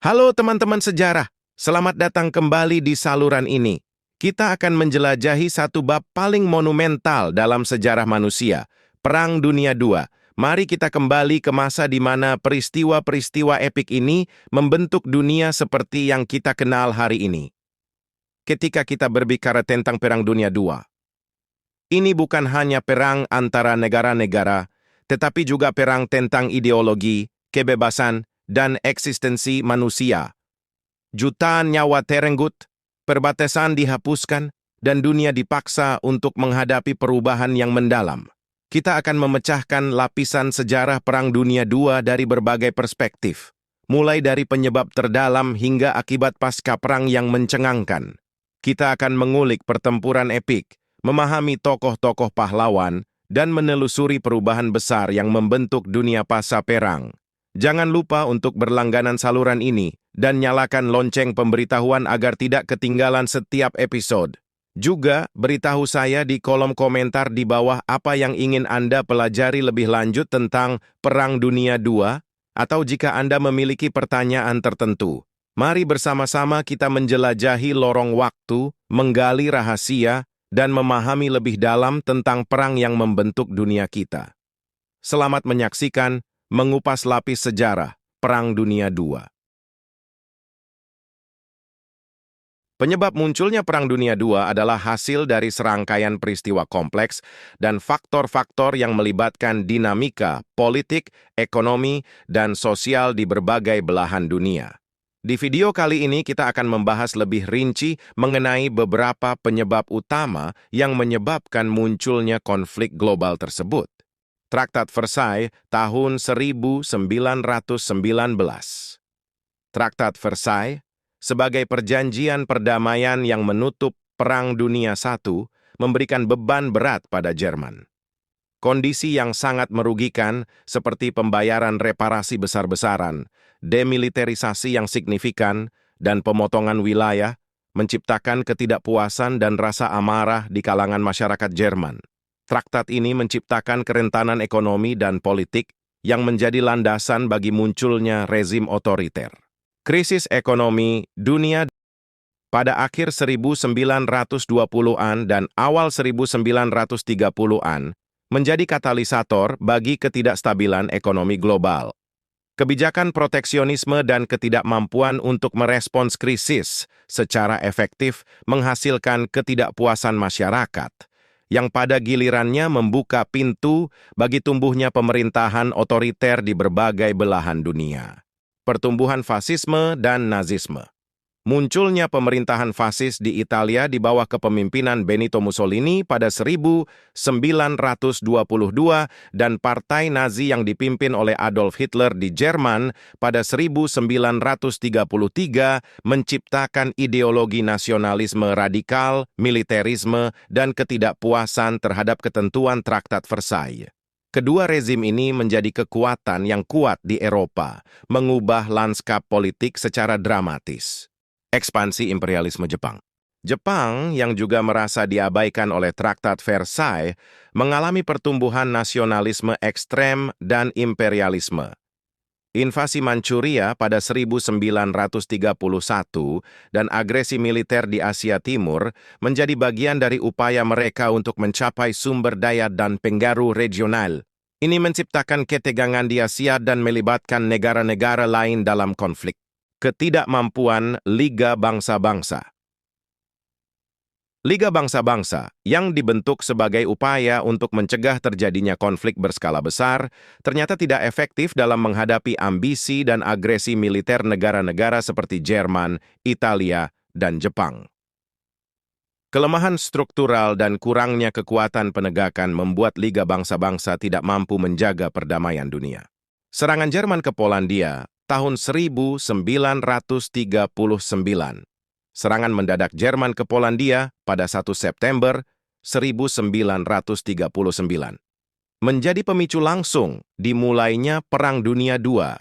Halo teman-teman sejarah, selamat datang kembali di saluran ini. Kita akan menjelajahi satu bab paling monumental dalam sejarah manusia, Perang Dunia II. Mari kita kembali ke masa di mana peristiwa-peristiwa epik ini membentuk dunia seperti yang kita kenal hari ini. Ketika kita berbicara tentang Perang Dunia II, ini bukan hanya perang antara negara-negara, tetapi juga perang tentang ideologi, kebebasan, dan eksistensi manusia. Jutaan nyawa terenggut, perbatasan dihapuskan, dan dunia dipaksa untuk menghadapi perubahan yang mendalam. Kita akan memecahkan lapisan sejarah Perang Dunia II dari berbagai perspektif, mulai dari penyebab terdalam hingga akibat pasca perang yang mencengangkan. Kita akan mengulik pertempuran epik, memahami tokoh-tokoh pahlawan, dan menelusuri perubahan besar yang membentuk dunia pasca perang. Jangan lupa untuk berlangganan saluran ini dan nyalakan lonceng pemberitahuan agar tidak ketinggalan setiap episode. Juga, beritahu saya di kolom komentar di bawah apa yang ingin Anda pelajari lebih lanjut tentang Perang Dunia II, atau jika Anda memiliki pertanyaan tertentu. Mari bersama-sama kita menjelajahi lorong waktu, menggali rahasia, dan memahami lebih dalam tentang perang yang membentuk dunia kita. Selamat menyaksikan Mengupas Lapis Sejarah Perang Dunia II. Penyebab munculnya Perang Dunia II adalah hasil dari serangkaian peristiwa kompleks dan faktor-faktor yang melibatkan dinamika, politik, ekonomi, dan sosial di berbagai belahan dunia. Di video kali ini kita akan membahas lebih rinci mengenai beberapa penyebab utama yang menyebabkan munculnya konflik global tersebut. Traktat Versailles tahun 1919. Traktat Versailles sebagai perjanjian perdamaian yang menutup Perang Dunia I memberikan beban berat pada Jerman. Kondisi yang sangat merugikan seperti pembayaran reparasi besar-besaran, demilitarisasi yang signifikan, dan pemotongan wilayah menciptakan ketidakpuasan dan rasa amarah di kalangan masyarakat Jerman. Traktat ini menciptakan kerentanan ekonomi dan politik yang menjadi landasan bagi munculnya rezim otoriter. Krisis ekonomi dunia pada akhir 1920-an dan awal 1930-an menjadi katalisator bagi ketidakstabilan ekonomi global. Kebijakan proteksionisme dan ketidakmampuan untuk merespons krisis secara efektif menghasilkan ketidakpuasan masyarakat, yang pada gilirannya membuka pintu bagi tumbuhnya pemerintahan otoriter di berbagai belahan dunia. Pertumbuhan fasisme dan nazisme. Munculnya pemerintahan fasis di Italia di bawah kepemimpinan Benito Mussolini pada 1922 dan Partai Nazi yang dipimpin oleh Adolf Hitler di Jerman pada 1933 menciptakan ideologi nasionalisme radikal, militerisme, dan ketidakpuasan terhadap ketentuan Traktat Versailles. Kedua rezim ini menjadi kekuatan yang kuat di Eropa, mengubah lanskap politik secara dramatis. Ekspansi imperialisme Jepang. Jepang, yang juga merasa diabaikan oleh Traktat Versailles, mengalami pertumbuhan nasionalisme ekstrem dan imperialisme. Invasi Manchuria pada 1931 dan agresi militer di Asia Timur menjadi bagian dari upaya mereka untuk mencapai sumber daya dan pengaruh regional. Ini menciptakan ketegangan di Asia dan melibatkan negara-negara lain dalam konflik. Ketidakmampuan Liga Bangsa-Bangsa. Liga Bangsa-Bangsa, yang dibentuk sebagai upaya untuk mencegah terjadinya konflik berskala besar, ternyata tidak efektif dalam menghadapi ambisi dan agresi militer negara-negara seperti Jerman, Italia, dan Jepang. Kelemahan struktural dan kurangnya kekuatan penegakan membuat Liga Bangsa-Bangsa tidak mampu menjaga perdamaian dunia. Serangan Jerman ke Polandia tahun 1939. Serangan mendadak Jerman ke Polandia pada 1 September 1939 menjadi pemicu langsung dimulainya Perang Dunia II.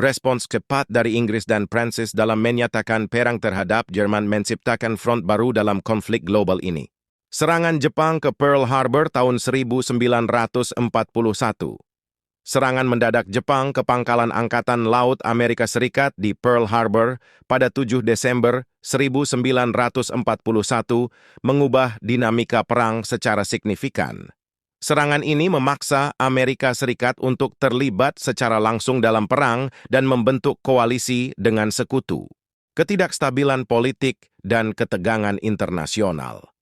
Respons cepat dari Inggris dan Prancis dalam menyatakan perang terhadap Jerman menciptakan front baru dalam konflik global ini. Serangan Jepang ke Pearl Harbor tahun 1941 Serangan mendadak Jepang ke pangkalan Angkatan Laut Amerika Serikat di Pearl Harbor pada 7 Desember 1941 mengubah dinamika perang secara signifikan. Serangan ini memaksa Amerika Serikat untuk terlibat secara langsung dalam perang dan membentuk koalisi dengan sekutu. Ketidakstabilan politik dan ketegangan internasional.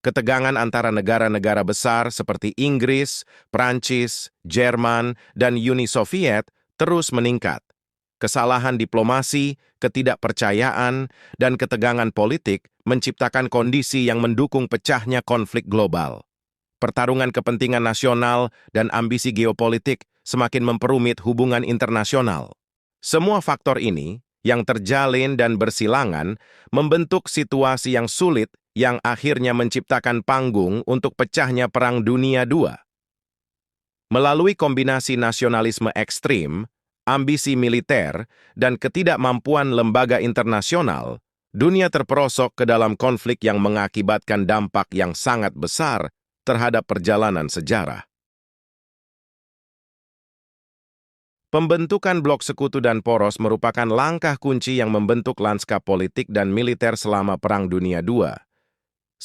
Ketegangan antara negara-negara besar seperti Inggris, Prancis, Jerman, dan Uni Soviet terus meningkat. Kesalahan diplomasi, ketidakpercayaan, dan ketegangan politik menciptakan kondisi yang mendukung pecahnya konflik global. Pertarungan kepentingan nasional dan ambisi geopolitik semakin memperumit hubungan internasional. Semua faktor ini, yang terjalin dan bersilangan, membentuk situasi yang sulit yang akhirnya menciptakan panggung untuk pecahnya Perang Dunia II. Melalui kombinasi nasionalisme ekstrim, ambisi militer, dan ketidakmampuan lembaga internasional, dunia terperosok ke dalam konflik yang mengakibatkan dampak yang sangat besar terhadap perjalanan sejarah. Pembentukan blok sekutu dan poros merupakan langkah kunci yang membentuk lanskap politik dan militer selama Perang Dunia II.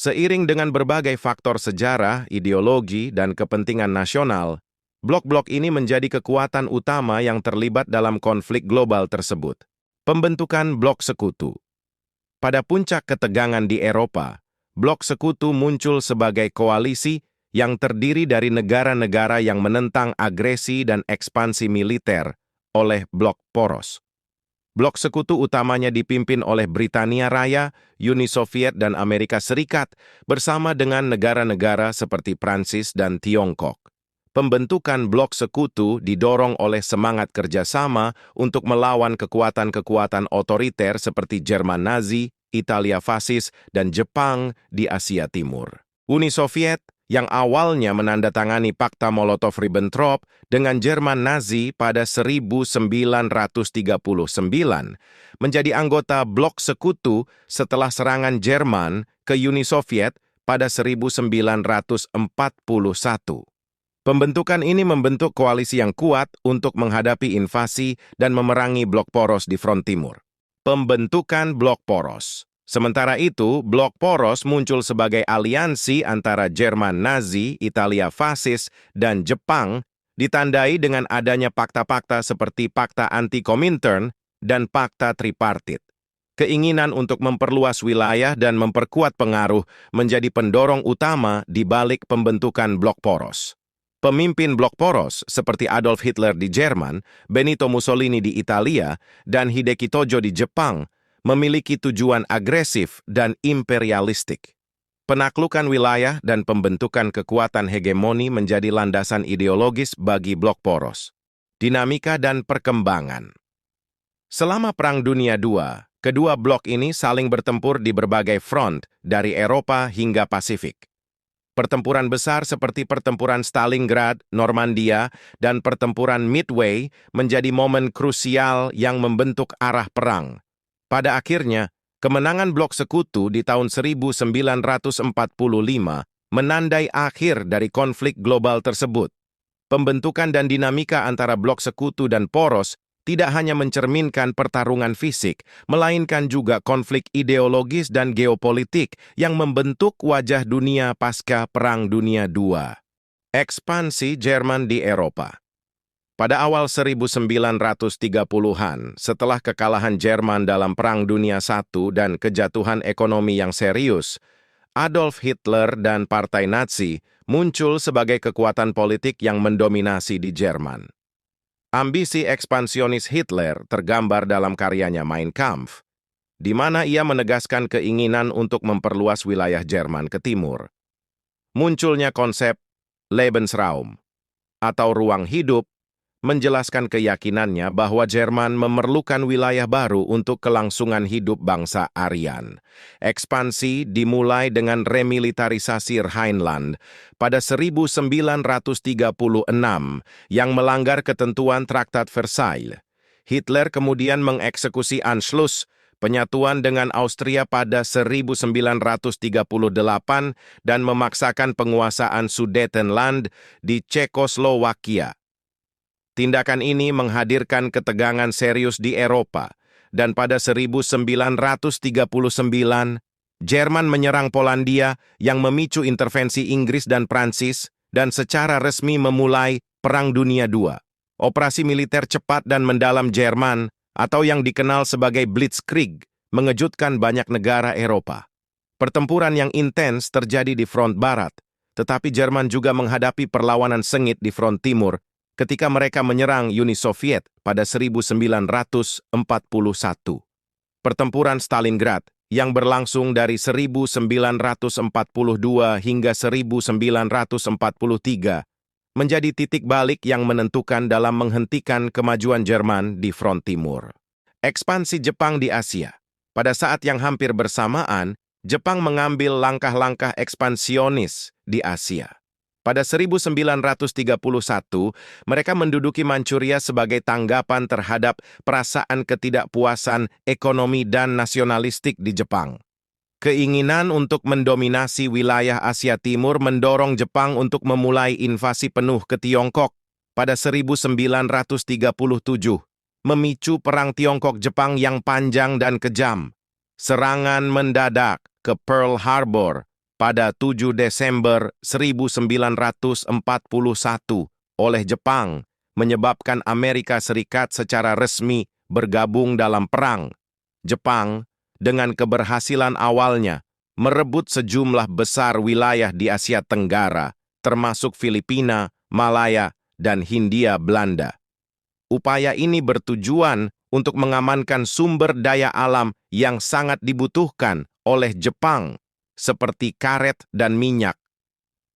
Seiring dengan berbagai faktor sejarah, ideologi, dan kepentingan nasional, blok-blok ini menjadi kekuatan utama yang terlibat dalam konflik global tersebut. Pembentukan blok sekutu. Pada puncak ketegangan di Eropa, blok sekutu muncul sebagai koalisi yang terdiri dari negara-negara yang menentang agresi dan ekspansi militer oleh blok poros. Blok sekutu utamanya dipimpin oleh Britania Raya, Uni Soviet, dan Amerika Serikat bersama dengan negara-negara seperti Prancis dan Tiongkok. Pembentukan blok sekutu didorong oleh semangat kerjasama untuk melawan kekuatan-kekuatan otoriter seperti Jerman Nazi, Italia fasis, dan Jepang di Asia Timur. Uni Soviet yang awalnya menandatangani Fakta Molotov-Ribbentrop dengan Jerman Nazi pada 1939, menjadi anggota blok sekutu setelah serangan Jerman ke Uni Soviet pada 1941. Pembentukan ini membentuk koalisi yang kuat untuk menghadapi invasi dan memerangi blok poros di front timur. Pembentukan blok poros. Sementara itu, blok poros muncul sebagai aliansi antara Jerman Nazi, Italia fasis, dan Jepang, ditandai dengan adanya fakta-fakta seperti Fakta Anti-Komintern dan Fakta Tripartit. Keinginan untuk memperluas wilayah dan memperkuat pengaruh menjadi pendorong utama di balik pembentukan blok poros. Pemimpin blok poros seperti Adolf Hitler di Jerman, Benito Mussolini di Italia, dan Hideki Tojo di Jepang memiliki tujuan agresif dan imperialistik. Penaklukan wilayah dan pembentukan kekuatan hegemoni menjadi landasan ideologis bagi blok poros. Dinamika dan perkembangan. Selama Perang Dunia II, kedua blok ini saling bertempur di berbagai front dari Eropa hingga Pasifik. Pertempuran besar seperti pertempuran Stalingrad, Normandia, dan pertempuran Midway menjadi momen krusial yang membentuk arah perang. Pada akhirnya, kemenangan blok sekutu di tahun 1945 menandai akhir dari konflik global tersebut. Pembentukan dan dinamika antara blok sekutu dan poros tidak hanya mencerminkan pertarungan fisik, melainkan juga konflik ideologis dan geopolitik yang membentuk wajah dunia pasca Perang Dunia II. Ekspansi Jerman di Eropa. Pada awal 1930-an, setelah kekalahan Jerman dalam Perang Dunia I dan kejatuhan ekonomi yang serius, Adolf Hitler dan Partai Nazi muncul sebagai kekuatan politik yang mendominasi di Jerman. Ambisi ekspansionis Hitler tergambar dalam karyanya Mein Kampf, di mana ia menegaskan keinginan untuk memperluas wilayah Jerman ke timur. Munculnya konsep Lebensraum, atau ruang hidup, menjelaskan keyakinannya bahwa Jerman memerlukan wilayah baru untuk kelangsungan hidup bangsa Aryan. Ekspansi dimulai dengan remilitarisasi Rhineland pada 1936 yang melanggar ketentuan Traktat Versailles. Hitler kemudian mengeksekusi Anschluss, penyatuan dengan Austria pada 1938 dan memaksakan penguasaan Sudetenland di Cekoslowakia. Tindakan ini menghadirkan ketegangan serius di Eropa, dan pada 1939, Jerman menyerang Polandia yang memicu intervensi Inggris dan Prancis, dan secara resmi memulai Perang Dunia II. Operasi militer cepat dan mendalam Jerman, atau yang dikenal sebagai Blitzkrieg, mengejutkan banyak negara Eropa. Pertempuran yang intens terjadi di front barat, tetapi Jerman juga menghadapi perlawanan sengit di front timur ketika mereka menyerang Uni Soviet pada 1941. Pertempuran Stalingrad yang berlangsung dari 1942 hingga 1943 menjadi titik balik yang menentukan dalam menghentikan kemajuan Jerman di front timur. Ekspansi Jepang di Asia. Pada saat yang hampir bersamaan, Jepang mengambil langkah-langkah ekspansionis di Asia. Pada 1931, mereka menduduki Manchuria sebagai tanggapan terhadap perasaan ketidakpuasan ekonomi dan nasionalistik di Jepang. Keinginan untuk mendominasi wilayah Asia Timur mendorong Jepang untuk memulai invasi penuh ke Tiongkok pada 1937, memicu Perang Tiongkok-Jepang yang panjang dan kejam. Serangan mendadak ke Pearl Harbor pada 7 Desember 1941 oleh Jepang menyebabkan Amerika Serikat secara resmi bergabung dalam perang. Jepang, dengan keberhasilan awalnya, merebut sejumlah besar wilayah di Asia Tenggara, termasuk Filipina, Malaya, dan Hindia Belanda. Upaya ini bertujuan untuk mengamankan sumber daya alam yang sangat dibutuhkan oleh Jepang, seperti karet dan minyak.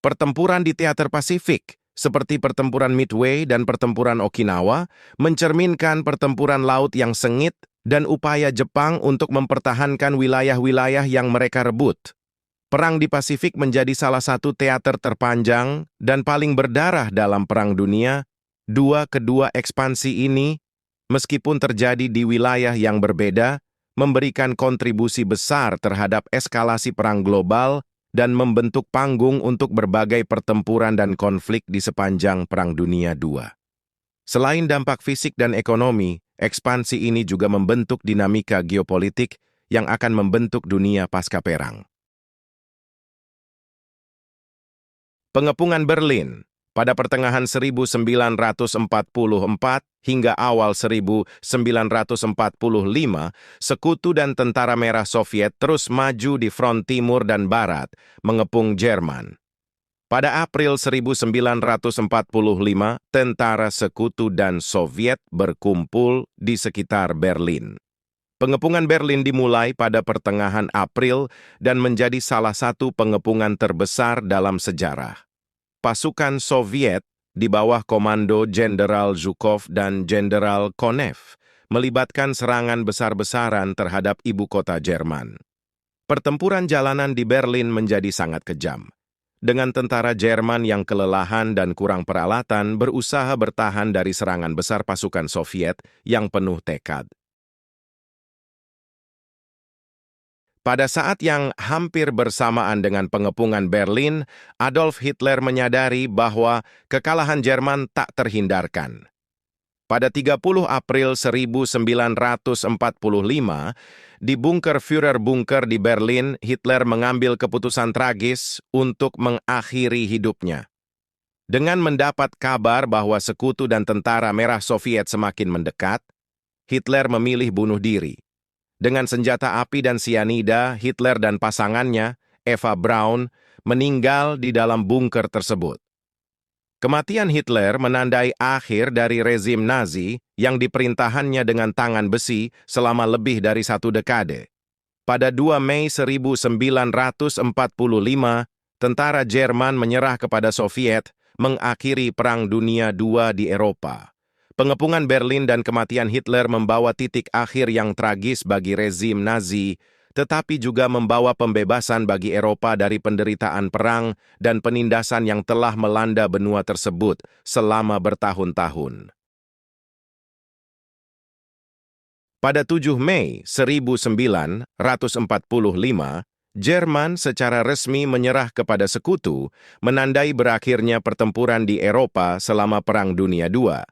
Pertempuran di teater Pasifik, seperti pertempuran Midway dan pertempuran Okinawa, mencerminkan pertempuran laut yang sengit dan upaya Jepang untuk mempertahankan wilayah-wilayah yang mereka rebut. Perang di Pasifik menjadi salah satu teater terpanjang dan paling berdarah dalam Perang Dunia II. Kedua ekspansi ini, meskipun terjadi di wilayah yang berbeda, memberikan kontribusi besar terhadap eskalasi perang global dan membentuk panggung untuk berbagai pertempuran dan konflik di sepanjang Perang Dunia II. Selain dampak fisik dan ekonomi, ekspansi ini juga membentuk dinamika geopolitik yang akan membentuk dunia pasca perang. Pengepungan Berlin. Pada pertengahan 1944 hingga awal 1945, Sekutu dan Tentara Merah Soviet terus maju di front timur dan barat, mengepung Jerman. Pada April 1945, tentara Sekutu dan Soviet berkumpul di sekitar Berlin. Pengepungan Berlin dimulai pada pertengahan April dan menjadi salah satu pengepungan terbesar dalam sejarah. Pasukan Soviet di bawah komando Jenderal Zhukov dan Jenderal Konev melibatkan serangan besar-besaran terhadap ibu kota Jerman. Pertempuran jalanan di Berlin menjadi sangat kejam, dengan tentara Jerman yang kelelahan dan kurang peralatan berusaha bertahan dari serangan besar pasukan Soviet yang penuh tekad. Pada saat yang hampir bersamaan dengan pengepungan Berlin, Adolf Hitler menyadari bahwa kekalahan Jerman tak terhindarkan. Pada 30 April 1945, di bunker Führerbunker di Berlin, Hitler mengambil keputusan tragis untuk mengakhiri hidupnya. Dengan mendapat kabar bahwa Sekutu dan Tentara Merah Soviet semakin mendekat, Hitler memilih bunuh diri. Dengan senjata api dan sianida, Hitler dan pasangannya, Eva Braun, meninggal di dalam bunker tersebut. Kematian Hitler menandai akhir dari rezim Nazi yang diperintahkannya dengan tangan besi selama lebih dari 1 dekade. Pada 2 Mei 1945, tentara Jerman menyerah kepada Soviet, mengakhiri Perang Dunia II di Eropa. Pengepungan Berlin dan kematian Hitler membawa titik akhir yang tragis bagi rezim Nazi, tetapi juga membawa pembebasan bagi Eropa dari penderitaan perang dan penindasan yang telah melanda benua tersebut selama bertahun-tahun. Pada 7 Mei 1945, Jerman secara resmi menyerah kepada Sekutu, menandai berakhirnya pertempuran di Eropa selama Perang Dunia II.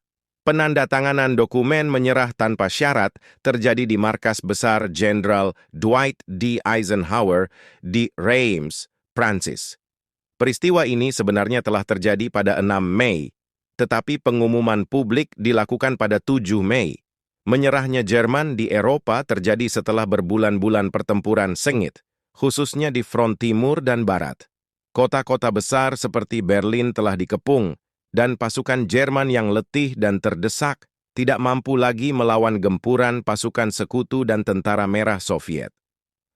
Penandatanganan dokumen menyerah tanpa syarat terjadi di markas besar Jenderal Dwight D. Eisenhower di Reims, Prancis. Peristiwa ini sebenarnya telah terjadi pada 6 Mei, tetapi pengumuman publik dilakukan pada 7 Mei. Menyerahnya Jerman di Eropa terjadi setelah berbulan-bulan pertempuran sengit, khususnya di front timur dan barat. Kota-kota besar seperti Berlin telah dikepung, dan pasukan Jerman yang letih dan terdesak tidak mampu lagi melawan gempuran pasukan sekutu dan tentara merah Soviet.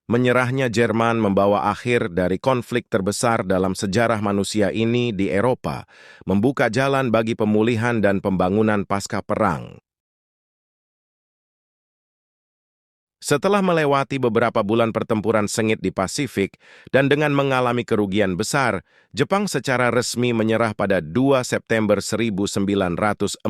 Menyerahnya Jerman membawa akhir dari konflik terbesar dalam sejarah manusia ini di Eropa, membuka jalan bagi pemulihan dan pembangunan pasca perang. Setelah melewati beberapa bulan pertempuran sengit di Pasifik dan dengan mengalami kerugian besar, Jepang secara resmi menyerah pada 2 September 1945.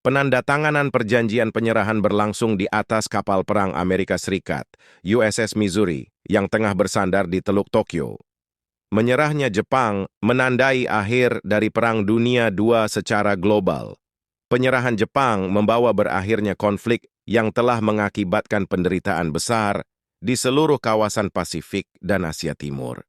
Penandatanganan perjanjian penyerahan berlangsung di atas kapal perang Amerika Serikat, USS Missouri, yang tengah bersandar di Teluk Tokyo. Menyerahnya Jepang menandai akhir dari Perang Dunia II secara global. Penyerahan Jepang membawa berakhirnya konflik yang telah mengakibatkan penderitaan besar di seluruh kawasan Pasifik dan Asia Timur.